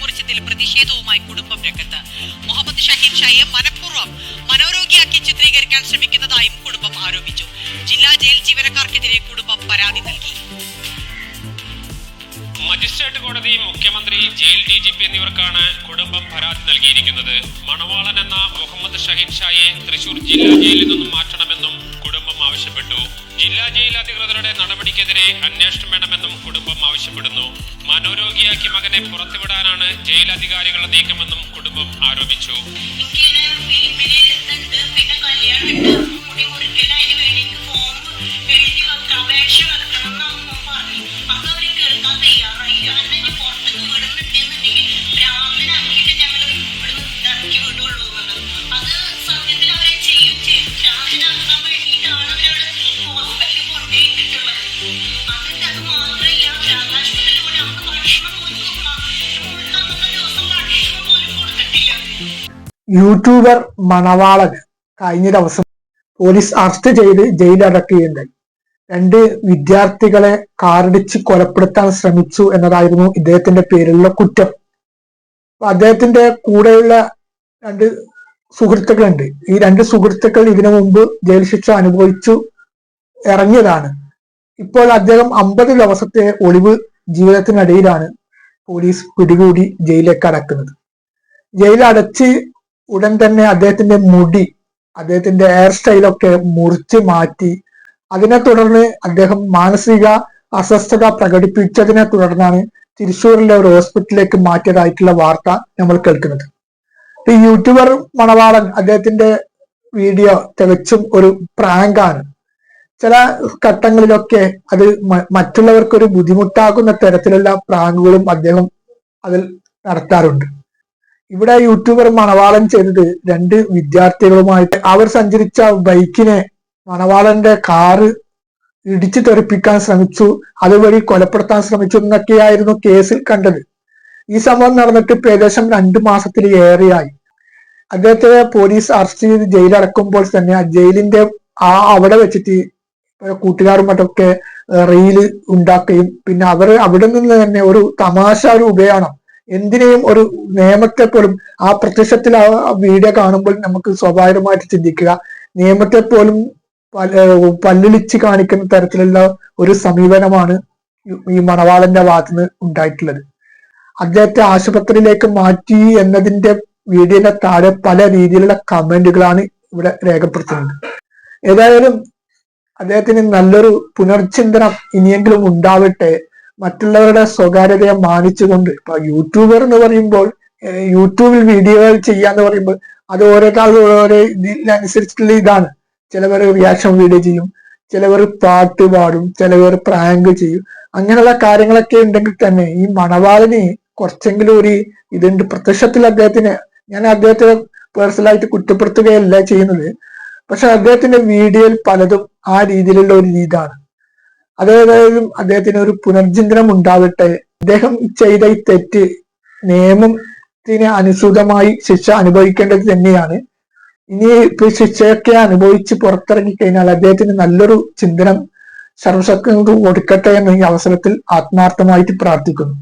വെട്ടിമുറിച്ചതിൽ പ്രതിഷേധവുമായി കുടുംബം രംഗത്ത്. മുഹമ്മദ് ഷഹീൻ ഷായെ മനഃപൂർവ്വം മനോരോഗിയാക്കി ചിത്രീകരിക്കാൻ ശ്രമിക്കുന്നതായും കുടുംബം ആരോപിച്ചു. ജില്ലാ ജയിൽ ജീവനക്കാർക്കെതിരെ കുടുംബം പരാതി നൽകി. മജിസ്ട്രേറ്റ് കോടതി, മുഖ്യമന്ത്രി, ജയിൽ DGP എന്നിവർക്കാണ് കുടുംബം പരാതി നൽകിയിരിക്കുന്നത്. മണവാളൻ എന്ന മുഹമ്മദ് ഷഹീൻ ഷായെ തൃശൂർ ജില്ലാ ജയിലിൽ നിന്നും മാറ്റണമെന്നും കുടുംബം ആവശ്യപ്പെട്ടു. ജില്ലാ ജയിൽ അധികൃതരുടെ നടപടിക്കെതിരെ അന്വേഷണം വേണമെന്നും കുടുംബം ആവശ്യപ്പെടുന്നു. മനോരോഗിയാക്കി മകനെ പുറത്തുവിടാനാണ് ജയിൽ അധികാരികളുടെ നീക്കമെന്നും കുടുംബം ആരോപിച്ചു. യൂട്യൂബർ മണവാളൻ കഴിഞ്ഞ ദിവസം പോലീസ് അറസ്റ്റ് ചെയ്ത് ജയിലടക്കുകയുണ്ടായി. 2 വിദ്യാർത്ഥികളെ കാറിടിച്ച് കൊലപ്പെടുത്താൻ ശ്രമിച്ചു എന്നതായിരുന്നു ഇദ്ദേഹത്തിന്റെ പേരിലുള്ള കുറ്റം. അദ്ദേഹത്തിന്റെ കൂടെയുള്ള 2 സുഹൃത്തുക്കളുണ്ട്. ഈ 2 സുഹൃത്തുക്കൾ ഇതിനു മുമ്പ് ജയിൽ ശിക്ഷ അനുഭവിച്ചു ഇറങ്ങിയതാണ്. ഇപ്പോൾ അദ്ദേഹം 50 ദിവസത്തെ ഒളിവ് ജീവിതത്തിനിടയിലാണ് പോലീസ് പിടികൂടി ജയിലിലേക്ക് അടക്കുന്നത്. ജയിലടച്ച് ഉടൻ തന്നെ അദ്ദേഹത്തിന്റെ മുടി, അദ്ദേഹത്തിന്റെ ഹെയർ സ്റ്റൈലൊക്കെ മുറിച്ച് മാറ്റി. അതിനെ തുടർന്ന് അദ്ദേഹം മാനസിക അസ്വസ്ഥത പ്രകടിപ്പിച്ചതിനെ തുടർന്നാണ് തൃശ്ശൂരിലെ ഒരു ഹോസ്പിറ്റലിലേക്ക് മാറ്റിയതായിട്ടുള്ള വാർത്ത നമ്മൾ കേൾക്കുന്നത്. ഈ യൂട്യൂബർ മണവാളൻ അദ്ദേഹത്തിന്റെ വീഡിയോ തികച്ചും ഒരു പ്രാങ്കാണ്. ചില ഘട്ടങ്ങളിലൊക്കെ അത് മറ്റുള്ളവർക്കൊരു ബുദ്ധിമുട്ടാകുന്ന തരത്തിലുള്ള പ്രാങ്കുകളും അദ്ദേഹം അതിൽ നടത്താറുണ്ട്. ഇവിടെ യൂട്യൂബർ മണവാളൻ ചെയ്തത് 2 വിദ്യാർത്ഥികളുമായിട്ട് അവർ സഞ്ചരിച്ച ബൈക്കിനെ മണവാളന്റെ കാറ് ഇടിച്ചു തെറിപ്പിക്കാൻ ശ്രമിച്ചു, അതുവഴി കൊലപ്പെടുത്താൻ ശ്രമിച്ചു എന്നൊക്കെയായിരുന്നു കേസിൽ കണ്ടത്. ഈ സംഭവം നടന്നിട്ട് ഏകദേശം 2 മാസത്തിലേറെയായി. അദ്ദേഹത്തെ പോലീസ് അറസ്റ്റ് ചെയ്ത് ജയിലടക്കുമ്പോൾ തന്നെ ആ ജയിലിന്റെ അവിടെ വെച്ചിട്ട് കൂട്ടുകാരും മറ്റൊക്കെ റീല് ഉണ്ടാക്കുകയും പിന്നെ അവർ അവിടെ നിന്ന് തന്നെ ഒരു തമാശ രൂപയാണ് എന്തിനേയും ഒരു നിയമത്തെ പോലും ആ പ്രത്യക്ഷത്തിൽ ആ വീഡിയോ കാണുമ്പോൾ നമുക്ക് സ്വാഭാവികമായിട്ട് ചിന്തിക്കുക, നിയമത്തെ പോലും പല്ലിളിച്ച് കാണിക്കുന്ന തരത്തിലുള്ള ഒരു സമീപനമാണ് ഈ മണവാളന്റെ ഭാഗത്തുനിന്ന് ഉണ്ടായിട്ടുള്ളത്. അദ്ദേഹത്തെ ആശുപത്രിയിലേക്ക് മാറ്റി എന്നതിന്റെ വീഡിയോയുടെ താഴെ പല രീതിയിലുള്ള കമന്റുകളാണ് ഇവിടെ രേഖപ്പെടുത്തുന്നത്. ഏതായാലും അദ്ദേഹത്തിന് നല്ലൊരു പുനർചിന്തനം ഇനിയെങ്കിലും ഉണ്ടാവട്ടെ. മറ്റുള്ളവരുടെ സ്വകാര്യതയെ മാനിച്ചുകൊണ്ട്, ഇപ്പൊ യൂട്യൂബർ എന്ന് പറയുമ്പോൾ യൂട്യൂബിൽ വീഡിയോകൾ ചെയ്യാന്ന് പറയുമ്പോൾ അത് ഓരോ ഇതിനനുസരിച്ചുള്ള ഇതാണ്. ചിലവർ റിയാക്ഷൻ വീഡിയോ ചെയ്യും, ചിലവർ പാട്ട് പാടും, ചിലവർ പ്രാങ്ക് ചെയ്യും. അങ്ങനെയുള്ള കാര്യങ്ങളൊക്കെ ഉണ്ടെങ്കിൽ തന്നെ ഈ മണവാളിന് കുറച്ചെങ്കിലും ഒരു ഇതുണ്ട്. പ്രത്യക്ഷത്തിൽ ഞാൻ അദ്ദേഹത്തെ പേഴ്സണലായിട്ട് കുറ്റപ്പെടുത്തുകയല്ല ചെയ്യുന്നത്, പക്ഷെ അദ്ദേഹത്തിന്റെ വീഡിയോയിൽ പലതും ആ രീതിയിലുള്ള ഒരു ഇതാണ്. അതേതായാലും അദ്ദേഹത്തിന് ഒരു പുനർചിന്തനം ഉണ്ടാവട്ടെ. അദ്ദേഹം ചെയ്ത ഈ തെറ്റ് നിയമത്തിന് അനുസൃതമായി ശിക്ഷ അനുഭവിക്കേണ്ടത് തന്നെയാണ്. ഇനി ഇപ്പൊ ശിക്ഷയൊക്കെ അനുഭവിച്ച് പുറത്തിറങ്ങി കഴിഞ്ഞാൽ അദ്ദേഹത്തിന് നല്ലൊരു ചിന്തനം സർവശക്തി കൊടുക്കട്ടെ എന്ന് ഈ അവസരത്തിൽ ആത്മാർത്ഥമായിട്ട് പ്രാർത്ഥിക്കുന്നു.